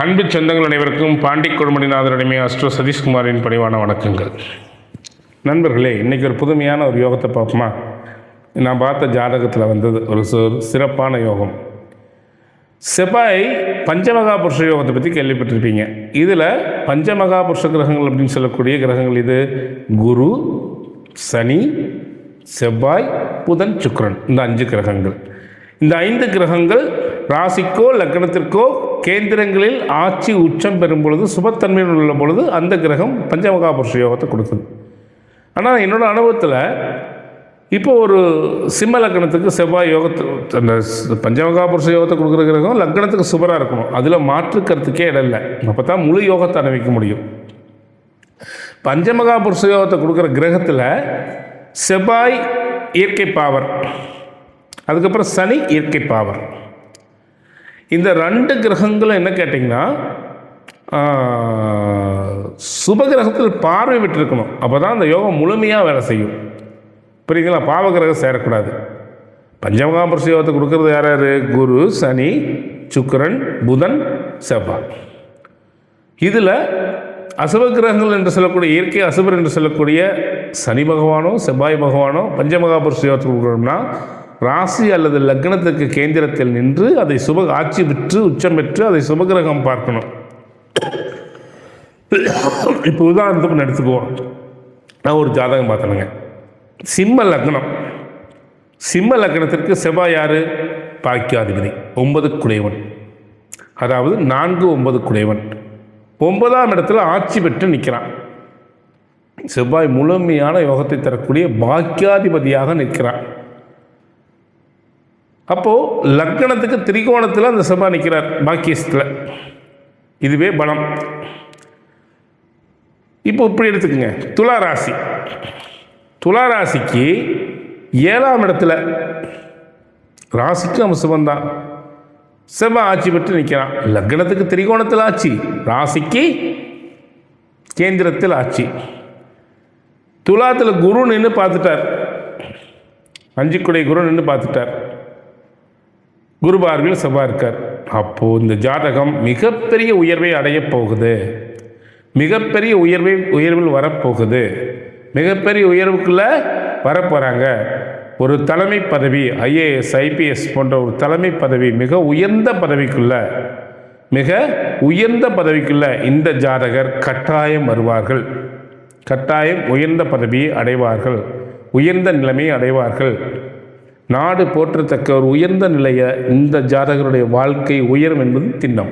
அன்பு சொந்தங்கள் அனைவருக்கும் பாண்டி கொடுமணிநாதரிடமே அஸ்ட்ரோ சதீஷ்குமாரின் பணிவான வணக்கங்கள். நண்பர்களே, இன்றைக்கி ஒரு புதுமையான ஒரு யோகத்தை பார்ப்போமா? நான் பார்த்த ஜாதகத்தில் வந்தது ஒரு சிறப்பான யோகம். செவ்வாய் பஞ்சமகா புருஷ யோகத்தை பற்றி கேள்விப்பட்டிருப்பீங்க. இதில் பஞ்சமகா புருஷ கிரகங்கள் அப்படின்னு சொல்லக்கூடிய கிரகங்கள் இது குரு, சனி, செவ்வாய், புதன், சுக்கிரன். இந்த 5 கிரகங்கள். இந்த 5 கிரகங்கள் ராசிக்கோ லக்னத்திற்கோ கேந்திரங்களில் ஆட்சி உச்சம் பெறும் பொழுது, சுபத்தன்மையில் உள்ள பொழுது அந்த கிரகம் பஞ்சமகா புருஷ யோகத்தை கொடுக்குது. ஆனால் என்னோடய அனுபவத்தில் இப்போ ஒரு சிம்ம லக்னத்துக்கு செவ்வாய் யோகத்தை, அந்த பஞ்சமகா புருஷ யோகத்தை கொடுக்குற கிரகம் லக்னத்துக்கு சுபராக இருக்கணும். அதில் மாற்று கருத்துக்கே இடம் இல்லை. அப்போ தான் முழு யோகத்தை அனுபவிக்க முடியும். பஞ்சமகா புருஷ யோகத்தை கொடுக்குற கிரகத்தில் செவ்வாய் இயற்கை பாவர், அதுக்கப்புறம் சனி இயற்கை பாவர். இந்த 2 கிரகங்களும் என்ன கேட்டிங்கன்னா சுபகிரகத்தில் பார்வை விட்டுருக்கணும். அப்போ தான் அந்த யோகம் முழுமையாக வேலை செய்யும். புரியுங்களா? பாவகிரகம் சேரக்கூடாது. பஞ்சமகா புருஷ யோகத்தை கொடுக்கறது யார் யார்? குரு, சனி, சுக்கிரன், புதன், செவ்வாய். இதில் அசுப கிரகங்கள் என்று சொல்லக்கூடிய இயற்கை அசுபர் என்று சொல்லக்கூடிய சனி பகவானோ செவ்வாய் பகவானோ பஞ்சமகா புருஷ யோகத்தை கொடுக்கணும்னா ராசி அல்லது லக்னத்துக்கு கேந்திரத்தில் நின்று அதை சுப ஆட்சி பெற்று உச்சம் பெற்று அதை சுபகிரகம் பார்க்கணும். இப்போ உதாரணத்துக்கு எடுத்துக்குவோம். நான் ஒரு ஜாதகம் பார்த்தேனுங்க. சிம்ம லக்னம். சிம்ம லக்னத்திற்கு செவ்வாய் யார்? பாக்கியாதிபதி, 9 குடையவன். அதாவது 4, 9 குடையவன். 9ஆம் இடத்துல ஆட்சி பெற்று நிற்கிறான். செவ்வாய் முழுமையான யோகத்தை தரக்கூடிய பாக்கியாதிபதியாக நிற்கிறான். அப்போது லக்னத்துக்கு திரிகோணத்தில் அந்த செவ்வாய் நிற்கிறார், பாக்கியத்தில். இதுவே பலம். இப்போ இப்படி எடுத்துக்கோங்க. துளாராசி. துளாராசிக்கு 7ஆம் இடத்துல, ராசிக்கு அவன் சிவந்தான், செவ்வாய் ஆட்சி பெற்று நிற்கிறான். லக்னத்துக்கு திரிகோணத்தில் ஆட்சி, ராசிக்கு கேந்திரத்தில் ஆட்சி. துலாத்தில் குரு நின்று பார்த்துட்டார், 5 குடை குரு நின்று பார்த்துட்டார். குரு பார்வையில் செவ்வாய் இருக்கார். அப்போது இந்த ஜாதகம் மிகப்பெரிய உயர்வை அடையப் போகுது. மிகப்பெரிய உயர்வில் வரப்போகுது. மிகப்பெரிய உயர்வுக்குள்ளே வரப்போகிறாங்க. ஒரு தலைமை பதவி, IAS, IPS போன்ற ஒரு தலைமை பதவி, மிக உயர்ந்த பதவிக்குள்ள இந்த ஜாதகர் கட்டாயம் வருவார்கள். கட்டாயம் உயர்ந்த பதவியை அடைவார்கள், உயர்ந்த நிலைமையை அடைவார்கள். நாடு போற்றத்தக்க ஒரு உயர்ந்த நிலையை இந்த ஜாதகருடைய வாழ்க்கை உயரும் என்பது திண்ணம்.